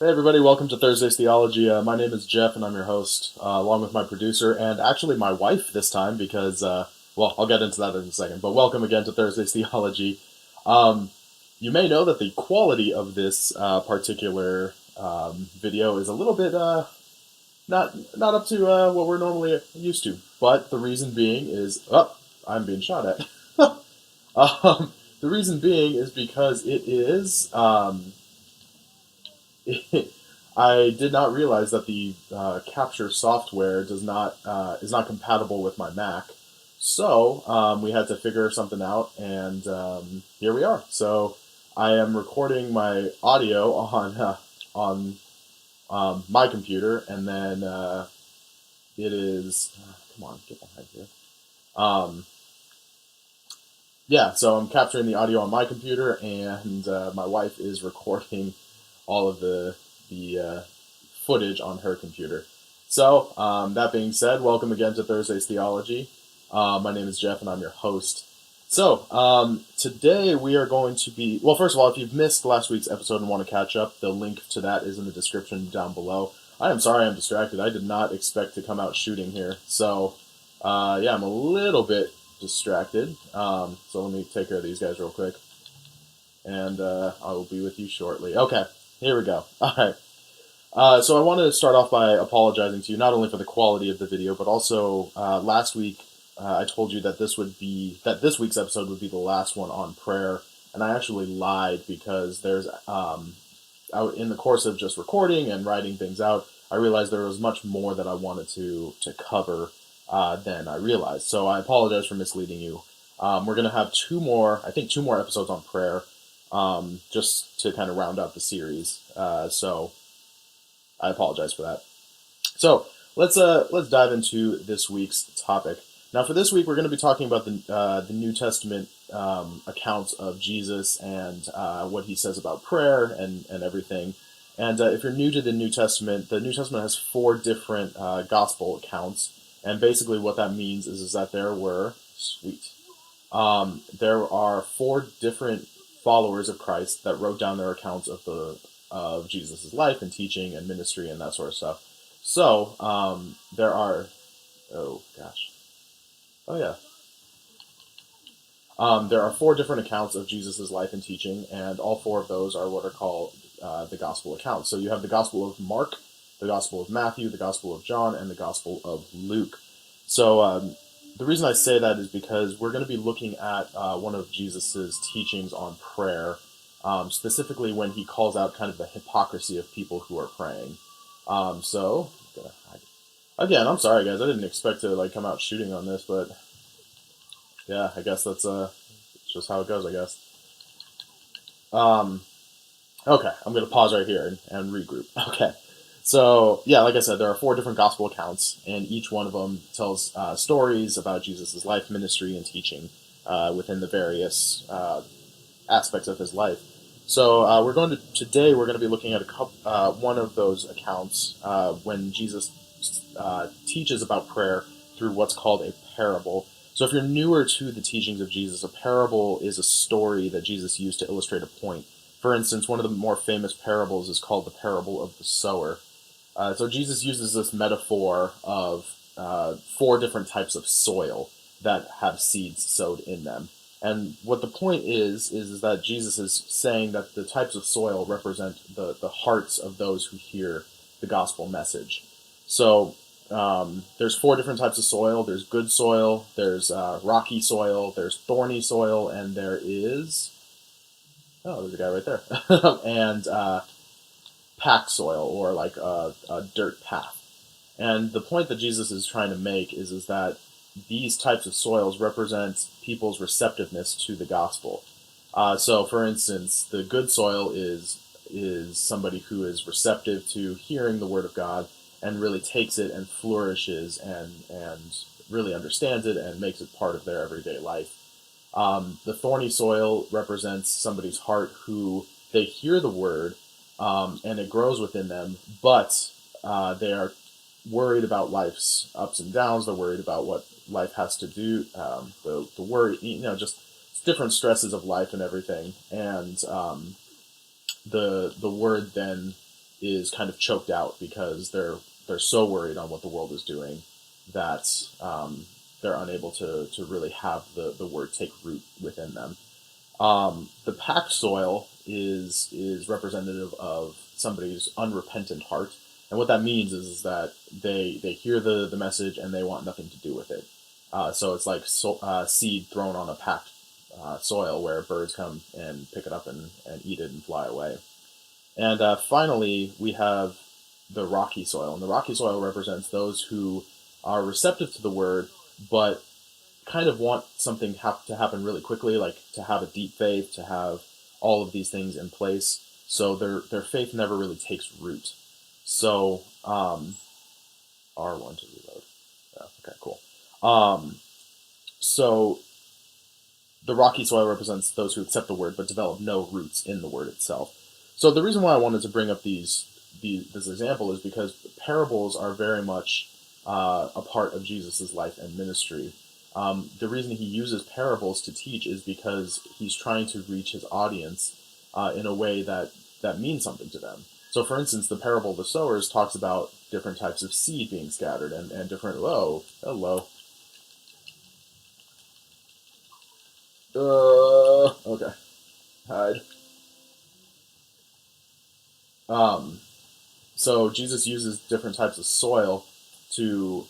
Hey everybody, welcome to Thursday's Theology. My name is Jeff and I'm your host, along with my producer and actually my wife this time because, I'll get into that in a second, but welcome again to Thursday's Theology. You may know that the quality of this particular video is a little bit not up to what we're normally used to, but the reason being is, I'm being shot at. The reason being is because it is... I did not realize that the capture software is not compatible with my Mac, so we had to figure something out, and here we are. So I am recording my audio on my computer, and then it is come on, get behind here. So I'm capturing the audio on my computer, and my wife is recording all of the footage on her computer. So, that being said, welcome again to Thursday's Theology. My name is Jeff and I'm your host. So, today we are going to be... Well, first of all, if you've missed last week's episode and want to catch up, the link to that is in the description down below. I am sorry I'm distracted. I did not expect to come out shooting here. So, I'm a little bit distracted. So let me take care of these guys real quick. And I will be with you shortly. Okay. Here we go. All right. So I wanted to start off by apologizing to you, not only for the quality of the video, but also last week I told you that this week's episode would be the last one on prayer, and I actually lied because there's in the course of just recording and writing things out, I realized there was much more that I wanted to cover than I realized. So I apologize for misleading you. We're going to have two more episodes on prayer. Just to kind of round out the series. So I apologize for that. So let's dive into this week's topic. Now, for this week, we're going to be talking about the New Testament accounts of Jesus and what he says about prayer and everything. And if you're new to the New Testament has 4 different gospel accounts. And basically, what that means is that there are 4 different followers of Christ that wrote down their accounts of Jesus' life and teaching and ministry and that sort of stuff. So there are there are 4 different accounts of Jesus' life and teaching, and all 4 of those are what are called the gospel accounts. So you have the Gospel of Mark, the Gospel of Matthew, the Gospel of John, and the Gospel of Luke. So the reason I say that is because we're going to be looking at one of Jesus' teachings on prayer, specifically when he calls out kind of the hypocrisy of people who are praying. Again, I'm sorry guys, I didn't expect to come out shooting on this, but yeah, I guess that's just how it goes, I guess. Okay, I'm going to pause right here and regroup. Okay. So, like I said, there are 4 different gospel accounts, and each one of them tells stories about Jesus' life, ministry, and teaching within the various aspects of his life. So, today we're going to be looking at one of those accounts when Jesus teaches about prayer through what's called a parable. So if you're newer to the teachings of Jesus, a parable is a story that Jesus used to illustrate a point. For instance, one of the more famous parables is called the parable of the Sower. So Jesus uses this metaphor of 4 different types of soil that have seeds sowed in them. And what the point is that Jesus is saying that the types of soil represent the hearts of those who hear the gospel message. So there's 4 different types of soil. There's good soil, there's rocky soil, there's thorny soil, and there is... Oh, there's a guy right there. And packed soil, or like a dirt path. And the point that Jesus is trying to make is that these types of soils represent people's receptiveness to the gospel. So, for instance, the good soil is somebody who is receptive to hearing the word of God and really takes it and flourishes and really understands it and makes it part of their everyday life. The thorny soil represents somebody's heart who they hear the word and it grows within them, but they are worried about life's ups and downs. They're worried about what life has to do, the worry, just different stresses of life and everything. And the word then is kind of choked out because they're so worried on what the world is doing that they're unable to really have the word take root within them. The packed soil is representative of somebody's unrepentant heart, and what that means is that they hear the message and they want nothing to do with it. So it's like seed thrown on a packed soil where birds come and pick it up and eat it and fly away. And finally, we have the rocky soil, and the rocky soil represents those who are receptive to the word, but kind of want something to happen really quickly, like to have a deep faith, to have all of these things in place. So their faith never really takes root. So R1 to reload. Yeah, okay, cool. So the rocky soil represents those who accept the word but develop no roots in the word itself. So the reason why I wanted to bring up this example is because parables are very much a part of Jesus' life and ministry. The reason he uses parables to teach is because he's trying to reach his audience in a way that means something to them. So, for instance, the parable of the sowers talks about different types of seed being scattered and different... Hello. Okay. Hide. So Jesus uses different types of soil to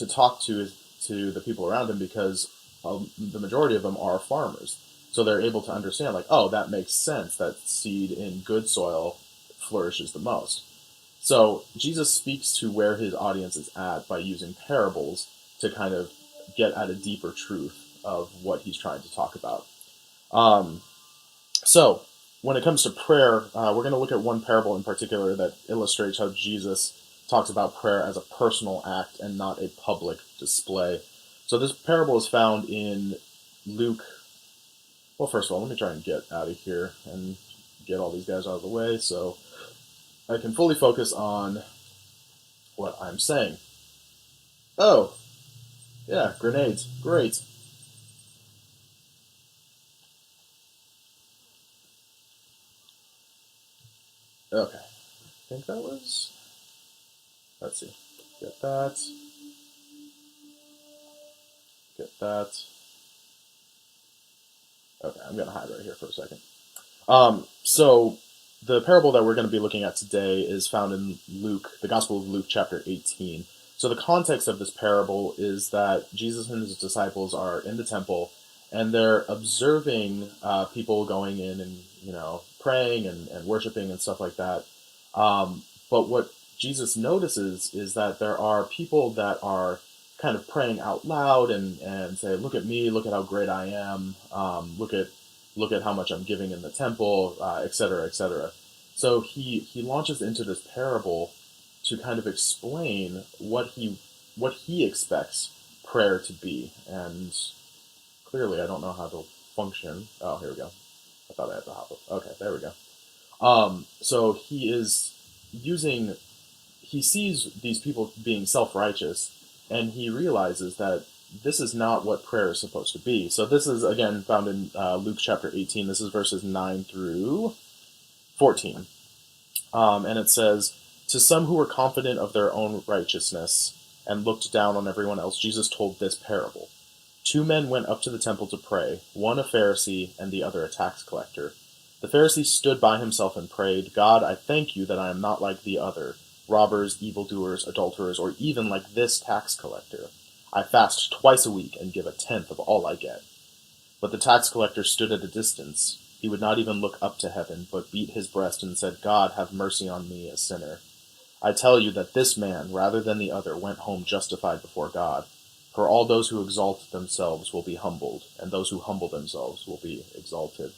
talk to the people around him because the majority of them are farmers. So they're able to understand, like, oh, that makes sense. That seed in good soil flourishes the most. So Jesus speaks to where his audience is at by using parables to kind of get at a deeper truth of what he's trying to talk about. So when it comes to prayer, we're going to look at one parable in particular that illustrates how Jesus talks about prayer as a personal act and not a public display. So this parable is found in Luke. Well, first of all, let me try and get out of here and get all these guys out of the way so I can fully focus on what I'm saying. Oh, yeah, grenades. Great. Okay. I think that was... Let's see. Get that. Get that. Okay, I'm going to hide right here for a second. So the parable that we're going to be looking at today is found in Luke, the Gospel of Luke, chapter 18. So the context of this parable is that Jesus and his disciples are in the temple, and they're observing people going in and, praying and worshiping and stuff like that. But what Jesus notices is that there are people that are kind of praying out loud and say, look at me, look at how great I am, look at how much I'm giving in the temple, et cetera, et cetera. So he launches into this parable to kind of explain what he expects prayer to be. And clearly I don't know how to function. Oh, here we go. I thought I had to hop up. Okay, there we go. So he sees these people being self-righteous, and he realizes that this is not what prayer is supposed to be. So this is, again, found in Luke chapter 18. This is verses 9 through 14. And it says, "To some who were confident of their own righteousness and looked down on everyone else, Jesus told this parable. 2 men went up to the temple to pray, one a Pharisee and the other a tax collector. The Pharisee stood by himself and prayed, 'God, I thank you that I am not like the other, robbers, evildoers, adulterers, or even like this tax collector. I fast twice a week and give a tenth of all I get.' But the tax collector stood at a distance. He would not even look up to heaven, but beat his breast and said, 'God, have mercy on me, a sinner.' I tell you that this man, rather than the other, went home justified before God. For all those who exalt themselves will be humbled, and those who humble themselves will be exalted."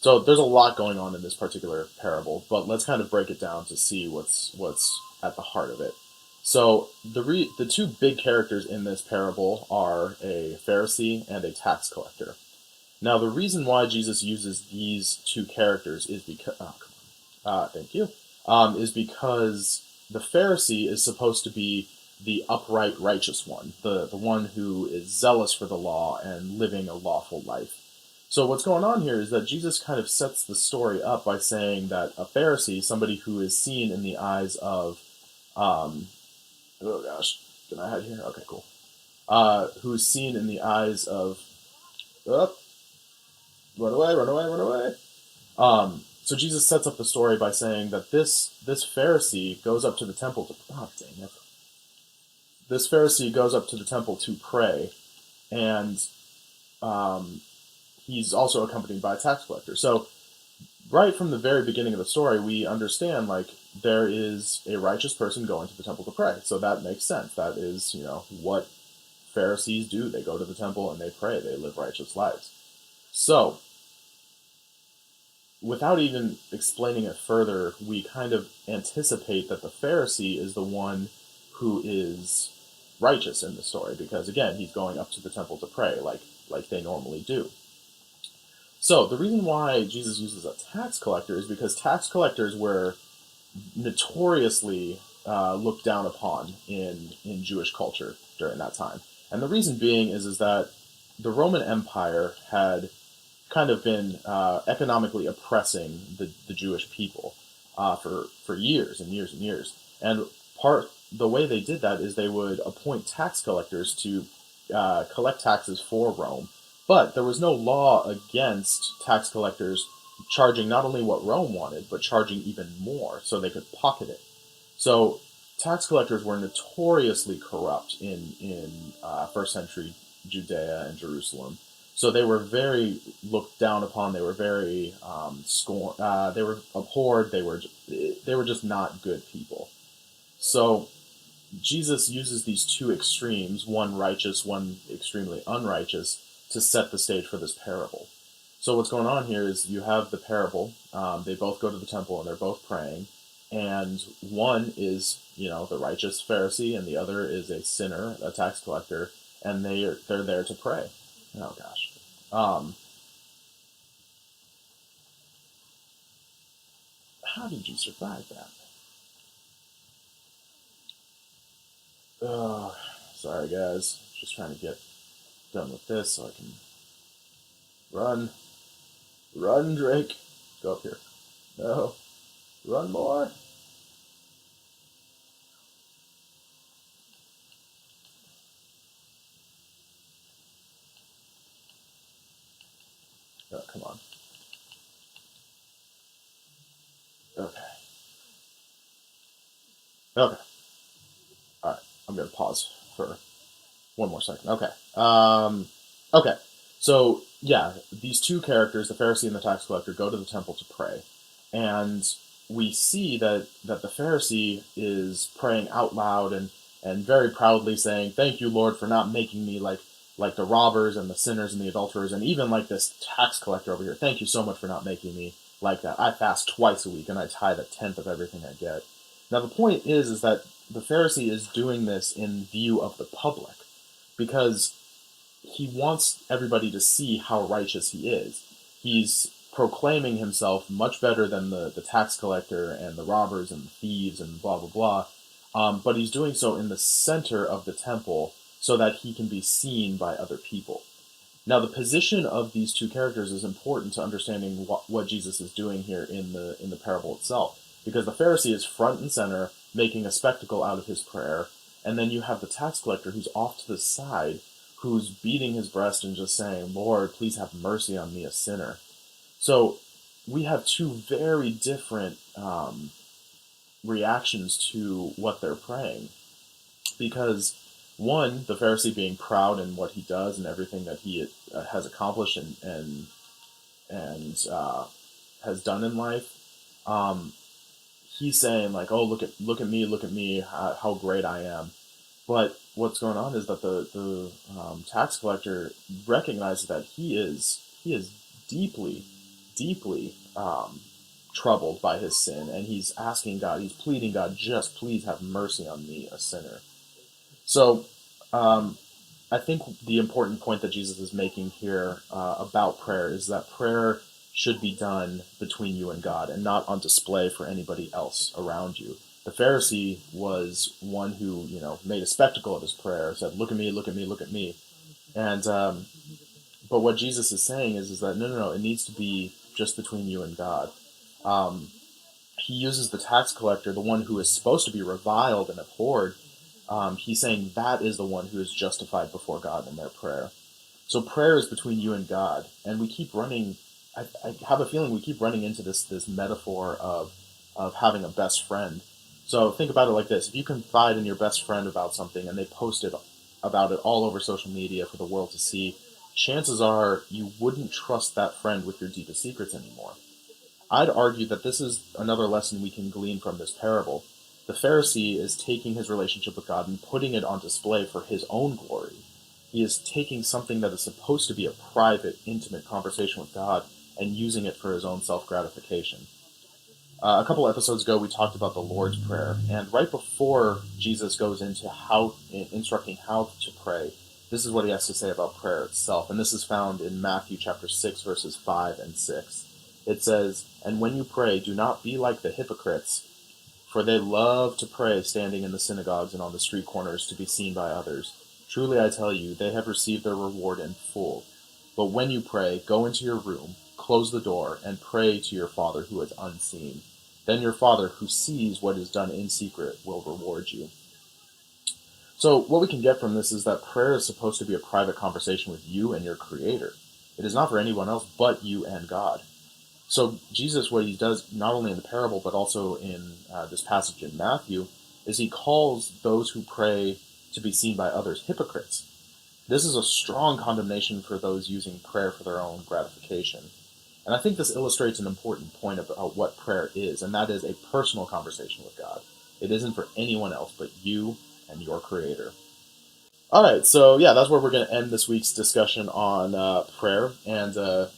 So there's a lot going on in this particular parable, but let's kind of break it down to see what's at the heart of it. So the 2 big characters in this parable are a Pharisee and a tax collector. Now, the reason why Jesus uses these 2 characters is because... thank you. Is because the Pharisee is supposed to be the upright, righteous one, the one who is zealous for the law and living a lawful life. So what's going on here is that Jesus kind of sets the story up by saying that a Pharisee, somebody who is seen in the eyes of, um, oh gosh, can I hide here? Okay, cool. Who's seen in the eyes of, oh, run away, run away, run away. So Jesus sets up the story by saying that this Pharisee goes up to the temple to, oh dang it. This Pharisee goes up to the temple to pray, and um, he's also accompanied by a tax collector. So right from the very beginning of the story, we understand like there is a righteous person going to the temple to pray. So that makes sense. That is, what Pharisees do. They go to the temple and they pray. They live righteous lives. So without even explaining it further, we kind of anticipate that the Pharisee is the one who is righteous in the story, because again, he's going up to the temple to pray like they normally do. So the reason why Jesus uses a tax collector is because tax collectors were notoriously looked down upon in Jewish culture during that time. And the reason being is that the Roman Empire had kind of been economically oppressing the Jewish people for years and years and years. And the way they did that is they would appoint tax collectors to collect taxes for Rome. But there was no law against tax collectors charging not only what Rome wanted, but charging even more so they could pocket it. So tax collectors were notoriously corrupt in first century Judea and Jerusalem. So they were very looked down upon. They were very scorned. They were abhorred. They were just not good people. So Jesus uses these two extremes, one righteous, one extremely unrighteous, to set the stage for this parable. So what's going on here is you have the parable. They both go to the temple and they're both praying, and one is the righteous Pharisee, and the other is a sinner, a tax collector, and they're there to pray. Oh gosh. How did you survive that? Oh, sorry guys. Just trying to get done with this so I can run. Run, Drake. Go up here. No. Run more. Oh, come on. Okay. Okay. Alright. I'm going to pause for one more second. Okay. Okay. So, yeah, these two characters, the Pharisee and the tax collector, go to the temple to pray. And we see that the Pharisee is praying out loud and very proudly saying, "Thank you, Lord, for not making me like the robbers and the sinners and the adulterers, and even like this tax collector over here. Thank you so much for not making me like that. I fast twice a week and I tithe a tenth of everything I get." Now, the point is that the Pharisee is doing this in view of the public, because he wants everybody to see how righteous he is. He's proclaiming himself much better than the tax collector and the robbers and the thieves and blah, blah, blah. But he's doing so in the center of the temple so that he can be seen by other people. Now, the position of these two characters is important to understanding what Jesus is doing here in the parable itself. Because the Pharisee is front and center, making a spectacle out of his prayer, and then you have the tax collector who's off to the side, who's beating his breast and just saying, "Lord, please have mercy on me, a sinner." So we have two very different reactions to what they're praying. Because one, the Pharisee being proud in what he does and everything that he has accomplished and has done in life, he's saying like, "Oh, look at me, how great I am." But what's going on is that the tax collector recognizes that he is deeply, deeply troubled by his sin, and he's asking God, he's pleading God, "Just please have mercy on me, a sinner." So I think the important point that Jesus is making here about prayer is that prayer should be done between you and God and not on display for anybody else around you. The Pharisee was one who, made a spectacle of his prayer, said, "Look at me, look at me, look at me." And But what Jesus is saying is that no, it needs to be just between you and God. Um, he uses the tax collector, the one who is supposed to be reviled and abhorred. He's saying that is the one who is justified before God in their prayer. So prayer is between you and God, and we keep running. I have a feeling we keep running into this metaphor of having a best friend. So think about it like this: if you confide in your best friend about something and they post it about it all over social media for the world to see, chances are you wouldn't trust that friend with your deepest secrets anymore. I'd argue that this is another lesson we can glean from this parable. The Pharisee is taking his relationship with God and putting it on display for his own glory. He is taking something that is supposed to be a private, intimate conversation with God and using it for his own self-gratification. A couple episodes ago, we talked about the Lord's Prayer, and right before Jesus goes into instructing how to pray, this is what he has to say about prayer itself, and this is found in Matthew chapter 6, verses 5 and 6. It says, "And when you pray, do not be like the hypocrites, for they love to pray standing in the synagogues and on the street corners to be seen by others. Truly I tell you, they have received their reward in full. But when you pray, go into your room, close the door, and pray to your Father who is unseen. Then your Father who sees what is done in secret will reward you." So what we can get from this is that prayer is supposed to be a private conversation with you and your Creator. It is not for anyone else but you and God. So Jesus, what he does, not only in the parable, but also in this passage in Matthew, is he calls those who pray to be seen by others hypocrites. This is a strong condemnation for those using prayer for their own gratification. And I think this illustrates an important point about what prayer is, and that is a personal conversation with God. It isn't for anyone else but you and your Creator. All right, so yeah, that's where we're going to end this week's discussion on prayer, and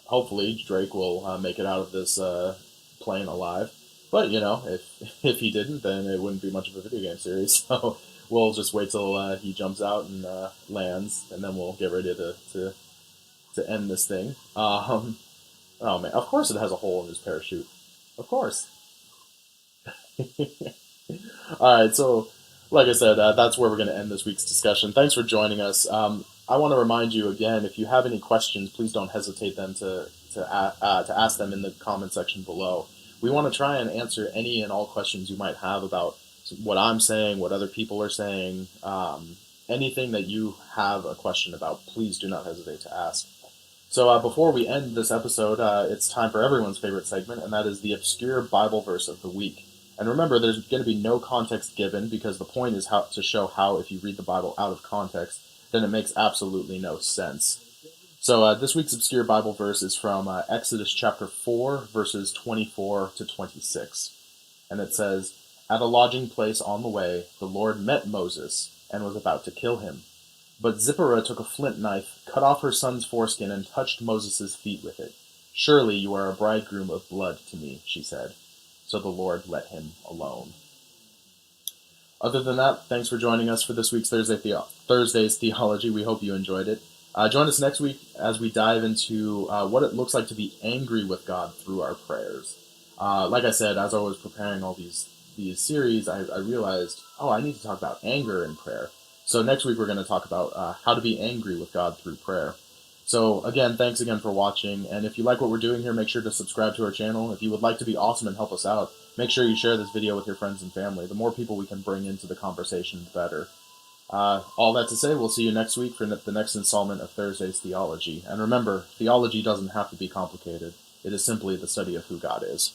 hopefully Drake will make it out of this plane alive. But, if he didn't, then it wouldn't be much of a video game series. So we'll just wait till he jumps out and lands, and then we'll get ready to end this thing. Oh, man. Of course it has a hole in his parachute. Of course. All right, so like I said, that's where we're going to end this week's discussion. Thanks for joining us. I want to remind you again, if you have any questions, please don't hesitate to ask them in the comment section below. We want to try and answer any and all questions you might have about what I'm saying, what other people are saying, anything that you have a question about, please do not hesitate to ask. So before we end this episode, it's time for everyone's favorite segment, and that is the obscure Bible verse of the week. And remember, there's going to be no context given, because the point is to show how if you read the Bible out of context, then it makes absolutely no sense. So this week's obscure Bible verse is from Exodus chapter 4, verses 24 to 26. And it says, "At a lodging place on the way, the Lord met Moses and was about to kill him. But Zipporah took a flint knife, cut off her son's foreskin, and touched Moses' feet with it. 'Surely you are a bridegroom of blood to me,' she said. So the Lord let him alone." Other than that, thanks for joining us for this week's Thursday's Theology. We hope you enjoyed it. Join us next week as we dive into what it looks like to be angry with God through our prayers. Like I said, as I was preparing all these series, I realized, I need to talk about anger in prayer. So next week we're going to talk about how to be angry with God through prayer. So again, thanks again for watching, and if you like what we're doing here, make sure to subscribe to our channel. If you would like to be awesome and help us out, make sure you share this video with your friends and family. The more people we can bring into the conversation, the better. All that to say, we'll see you next week for the next installment of Thursday's Theology. And remember, theology doesn't have to be complicated. It is simply the study of who God is.